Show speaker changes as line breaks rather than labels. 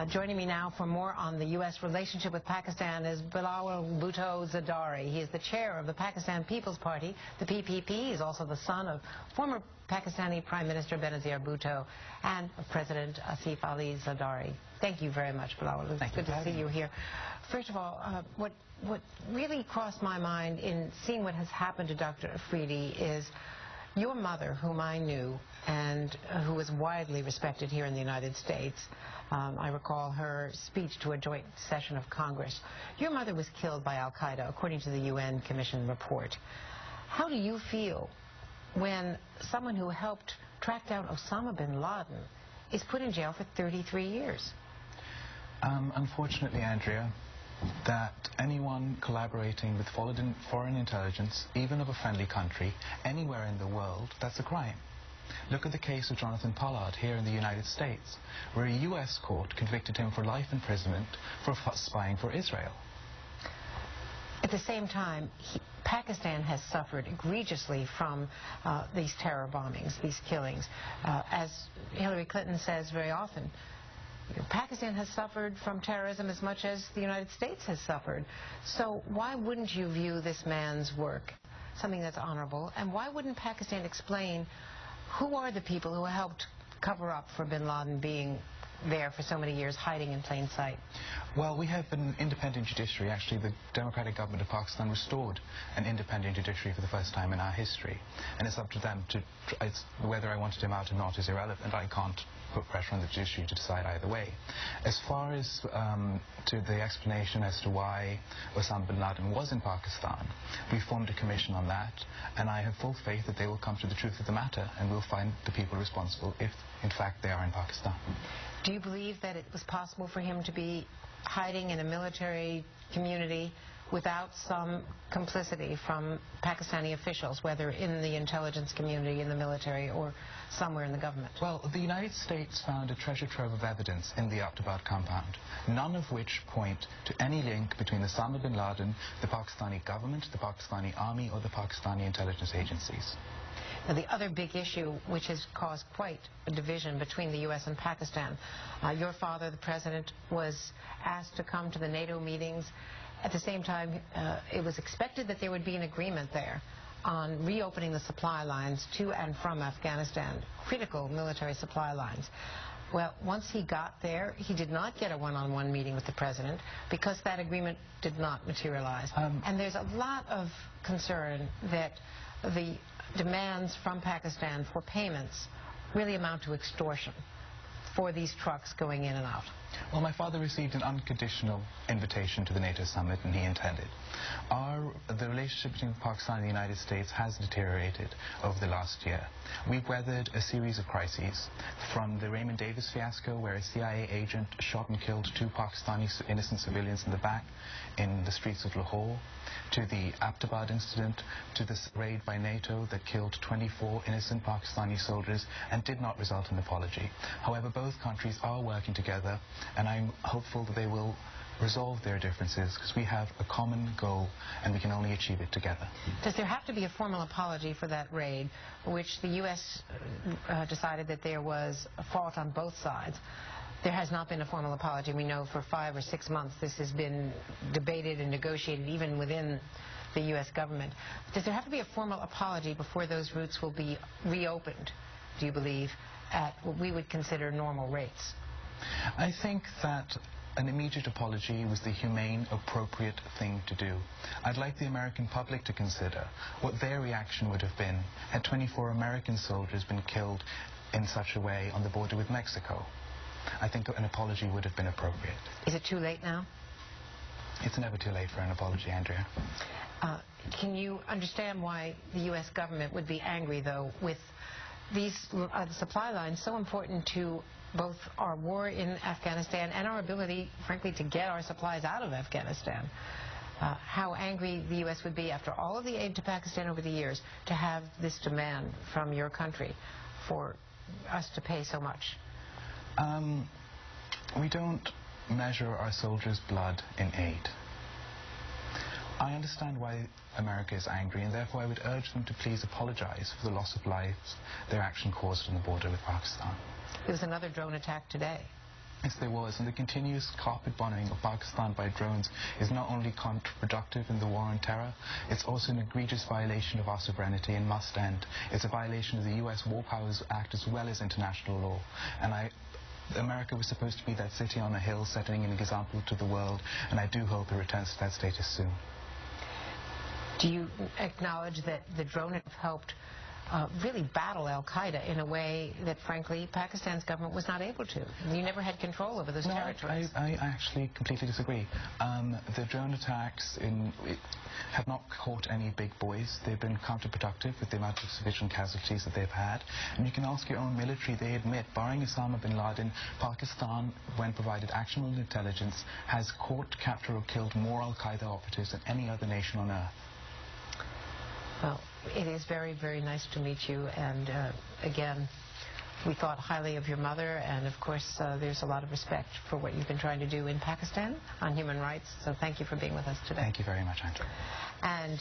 Joining me now for more on the U.S. relationship with Pakistan is Bilawal Bhutto Zardari. He is the chair of the Pakistan People's Party, the PPP. He is also the son of former Pakistani Prime Minister Benazir Bhutto and President Asif Ali Zardari. Thank you very much, Bilawal. It's good to see you here. First of all, what really crossed my mind in seeing what has happened to Dr. Afridi is your mother, whom I knew and who was widely respected here in the United States. I recall her speech to a joint session of Congress. Your mother was killed by Al-Qaeda, according to the UN Commission report. How do you feel when someone who helped track down Osama bin Laden is put in jail for 33 years?
Unfortunately, Andrea, that anyone collaborating with foreign intelligence, even of a friendly country, anywhere in the world, that's a crime. Look at the case of Jonathan Pollard here in the United States, where a U.S. court convicted him for life imprisonment for spying for Israel.
At the same time, Pakistan has suffered egregiously from these terror bombings, these killings. As Hillary Clinton says very often, Pakistan has suffered from terrorism as much as the United States has suffered. So why wouldn't you view this man's work something that's honorable? And why wouldn't Pakistan explain who are the people who helped cover up for bin Laden being there for so many years, hiding in plain sight?
Well, we have an independent judiciary. Actually, the democratic government of Pakistan restored an independent judiciary for the first time in our history. And it's up to them to, whether I wanted him out or not is irrelevant. I can't put pressure on the judiciary to decide either way. As far as to the explanation as to why Osama bin Laden was in Pakistan, we formed a commission on that, and I have full faith that they will come to the truth of the matter and we'll find the people responsible if, in fact, they are in Pakistan.
Do you believe that it was possible for him to be hiding in a military community without some complicity from Pakistani officials, whether in the intelligence community, in the military, or somewhere in the government?
Well, the United States found a treasure trove of evidence in the Abbottabad compound, none of which point to any link between Osama bin Laden, the Pakistani government, the Pakistani army, or the Pakistani intelligence agencies.
Now, the other big issue, which has caused quite a division between the U.S. and Pakistan, your father, the president, was asked to come to the NATO meetings. At the same time, it was expected that there would be an agreement there on reopening the supply lines to and from Afghanistan, critical military supply lines. Well, once he got there, he did not get a one-on-one meeting with the president because that agreement did not materialize. And there's a lot of concern that the demands from Pakistan for payments really amount to extortion for these trucks going in and out.
Well, my father received an unconditional invitation to the NATO summit, and he attended. The relationship between Pakistan and the United States has deteriorated over the last year. We've weathered a series of crises, from the Raymond Davis fiasco, where a CIA agent shot and killed 2 Pakistani innocent civilians in the back in the streets of Lahore, to the Abbottabad incident, to this raid by NATO that killed 24 innocent Pakistani soldiers and did not result in an apology. However, both countries are working together, and I'm hopeful that they will resolve their differences because we have a common goal and we can only achieve it together.
Does there have to be a formal apology for that raid, which the U.S. decided that there was a fault on both sides? There has not been a formal apology. We know for 5 or 6 months this has been debated and negotiated even within the U.S. government. Does there have to be a formal apology before those routes will be reopened, do you believe, at what we would consider normal rates?
I think that an immediate apology was the humane, appropriate thing to do. I'd like the American public to consider what their reaction would have been had 24 American soldiers been killed in such a way on the border with Mexico. I think an apology would have been appropriate.
Is it too late now?
It's never too late for an apology, Andrea.
Can you understand why the U.S. government would be angry, though, with these supply lines so important to both our war in Afghanistan and our ability, frankly, to get our supplies out of Afghanistan? How angry the U.S. would be after all of the aid to Pakistan over the years to have this demand from your country for us to pay so much?
We don't measure our soldiers' blood in aid. I understand why America is angry, and therefore I would urge them to please apologize for the loss of lives their action caused on the border with Pakistan.
There was another drone attack today.
Yes, there was, and the continuous carpet bombing of Pakistan by drones is not only counterproductive in the war on terror, it's also an egregious violation of our sovereignty and must end. It's a violation of the U.S. War Powers Act as well as international law. And America was supposed to be that city on a hill setting an example to the world, and I do hope it returns to that status soon.
Do you acknowledge that the drone have helped really battle al-Qaeda in a way that, frankly, Pakistan's government was not able to? You never had control over those territories.
I actually completely disagree. The drone attacks have not caught any big boys. They've been counterproductive with the amount of civilian casualties that they've had. And you can ask your own military, they admit, barring Osama bin Laden, Pakistan, when provided actionable intelligence, has caught, captured or killed more al-Qaeda operatives than any other nation on earth.
Well, it is very, very nice to meet you, and again, we thought highly of your mother, and of course there's a lot of respect for what you've been trying to do in Pakistan on human rights, so thank you for being with us today.
Thank you very much, Andrea.
And